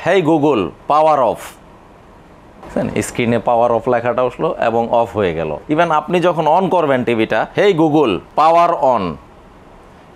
Hey Google power of, স্ক্রিনে power of লেখাটা আসলো এবং অফ হয়ে গেল। ইভেন আপনি যখন অন করবেন টিভিটা, হেই গুগল পাওয়ার অন,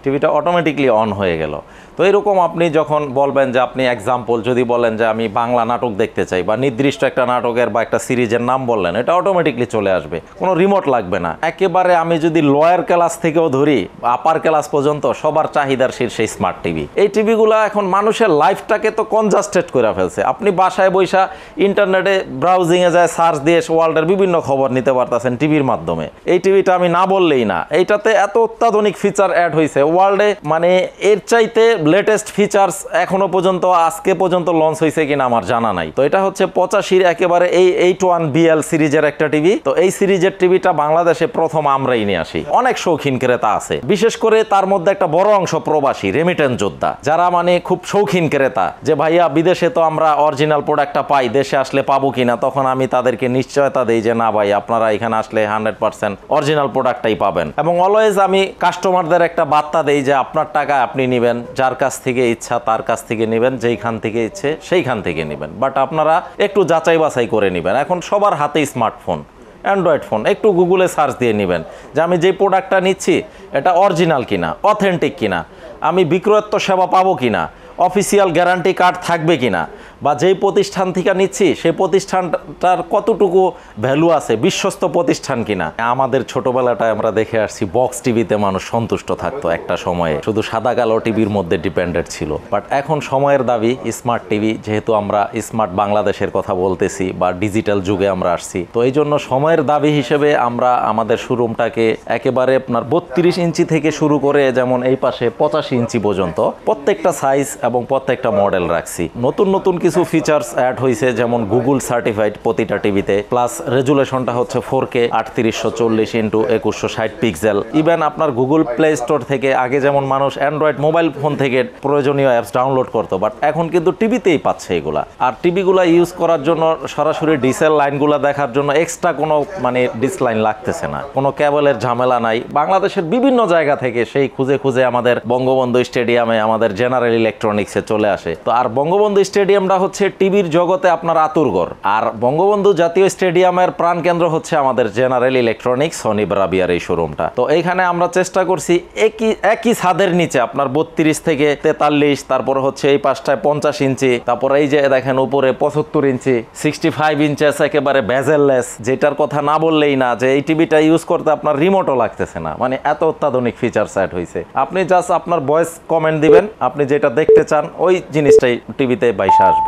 টিভিটা অটোমেটিকলি অন হয়ে গেল। তো এরকম আপনি যখন বলবেন যে আপনি এক্সাম্পল যদি বলেন যে আমি বাংলা নাটক দেখতে চাই বা নির্দিষ্ট একটা নাটকের বা একটা সিরিজের নাম বললেন, এটা অটোমেটিকলি চলে আসবে, কোনো রিমোট লাগবে না। একেবারে আমি যদি লোয়ার ক্লাস থেকেও ধরি আপার ক্লাস পর্যন্ত সবার চাহিদার শীর্ষে স্মার্ট টিভি। এই টিভিগুলো এখন মানুষের লাইফটাকে তো কনজাস্টেড করে ফেলছে। আপনি বাসায় বৈশা ইন্টারনেটে ব্রাউজিংয়ে যায় সার্চ দিয়ে ওয়ার্ল্ডের বিভিন্ন খবর নিতে পারতেছেন টিভির মাধ্যমে। এই টিভিটা আমি না বললেই না, এইটাতে এত অত্যাধুনিক ফিচার অ্যাড হয়েছে ওয়ার্ল্ডে, মানে এর চাইতে লেটেস্ট ফিচার্স এখনো পর্যন্ত আজকে পর্যন্ত লঞ্চ হয়েছে কিনা আমার জানা নাই। তো এটা হচ্ছে 85 একেবারে এই 81BL সিরিজের একটা টিভি। তো এই সিরিজের টিভিটা বাংলাদেশে প্রথম আমরাই নিয়ে আসি। অনেক শৌখিন ক্রেতা আছে, বিশেষ করে তার মধ্যে একটা বড় অংশ প্রবাসী রেমিটেন্স যোদ্ধা, যারা মানে খুব শৌখিন ক্রেতা, যে ভাইয়া বিদেশে তো আমরা অরিজিনাল প্রোডাক্টটা পাই, দেশে আসলে পাবো কিনা। তখন আমি তাদেরকে নিশ্চয়তা দিই যে না ভাই, আপনারা এখানে আসলে 100% অরিজিনাল প্রোডাক্টটাই পাবেন। এবং অলওয়েজ আমি কাস্টমারদের একটা বার্তা দেই যে আপনার টাকা আপনি নেবেন, যার কাছ থেকে ইচ্ছা তার কাছ থেকে নেবেন, যেইখান থেকে ইচ্ছে সেইখান থেকে নেবেন, বাট আপনারা একটু যাচাই বাছাই করে নেবেন। এখন সবার হাতে স্মার্টফোন, অ্যান্ড্রয়েড ফোন, একটু গুগলে সার্চ দিয়ে নেবেন যে আমি যে প্রোডাক্টটা নিচ্ছি এটা অরিজিনাল কিনা, অথেন্টিক কিনা, আমি বিক্রয়োত্তর সেবা পাবো কিনা, অফিসিয়াল গ্যারান্টি কার্ড থাকবে কিনা, বা যেই প্রতিষ্ঠান থেকে নিচ্ছি সেই প্রতিষ্ঠানটার কতটুকু ভ্যালু আছে, বিশ্বস্ত প্রতিষ্ঠান কিনা। আমাদের ছোটবেলাটায় আমরা দেখে আসছি বক্স টিভিতে মানুষ সন্তুষ্ট থাকতো, একটা সময়ে শুধু সাদা কালো টিভির মধ্যে ডিপেন্ডেন্ট ছিল। বাট এখন সময়ের দাবি স্মার্ট টিভি, যেহেতু আমরা স্মার্ট বাংলাদেশের কথা বলতেছি বা ডিজিটাল যুগে আমরা আসছি, তো এই জন্য সময়ের দাবি হিসেবে আমরা আমাদের শোরুমটাকে একেবারে আপনার 32 ইঞ্চি থেকে শুরু করে যেমন এই পাশে 85 ইঞ্চি পর্যন্ত প্রত্যেকটা সাইজ এবং প্রত্যেকটা মডেল রাখছি। নতুন নতুন কিছু ফিচার্স অ্যাড হয়েছে, যেমন গুগল সার্টিফাইড প্রতিটা টিভিতে, প্লাস রেজুলেশনটা হচ্ছে 4K 3840x2160 পিক্সেল। ইভেন আপনার গুগল প্লে স্টোর থেকে আগে যেমন মানুষ অ্যান্ড্রয়েড মোবাইল ফোন থেকে প্রয়োজনীয় অ্যাপস ডাউনলোড করতো, বাট এখন কিন্তু টিভিতেই পাচ্ছে এগুলা। আর টিভিগুলা ইউজ করার জন্য সরাসরি ডিসেল লাইনগুলো দেখার জন্য এক্সট্রা কোনো মানে ডিস লাইন লাগতেছে না, কোনো কেবলের ঝামেলা নাই। বাংলাদেশের বিভিন্ন জায়গা থেকে সেই খুঁজে খুঁজে আমাদের বঙ্গবন্ধু স্টেডিয়ামে আমাদের জেনারেল ইলেকট্রনিক্সে চলে আসে। তো আর বঙ্গবন্ধু স্টেডিয়ামটা হচ্ছে টিভির জগতে আপনার আতুরঘর, আর বঙ্গবন্ধু জাতীয় স্টেডিয়ামের প্রাণকেন্দ্র হচ্ছে আমাদের জেনারেল ইলেকট্রনিক্স সনি ব্রাবিয়ার এই শোরুমটা। তো এইখানে আমরা চেষ্টা করছি একই ছাদের নিচে আপনার 32 থেকে 43, তারপর হচ্ছে এই পাশটায় 50 ইঞ্চি, তারপর এই যে দেখেন উপরে 75 ইঞ্চি, 65 ইঞ্চেস একেবারে বেজেললেস, যেটার কথা না বললেই না যে এই টিভিটা ইউজ করতে আপনার রিমোটও লাগতেছে না, মানে এত অত্যাধুনিক ফিচার্স অ্যাড হয়েছে। আপনি জাস্ট আপনার ভয়েস কমেন্ট দিবেন, আপনি যেটা দেখতে চান ওই জিনিসটাই টিভিতে বাইসা আসবে।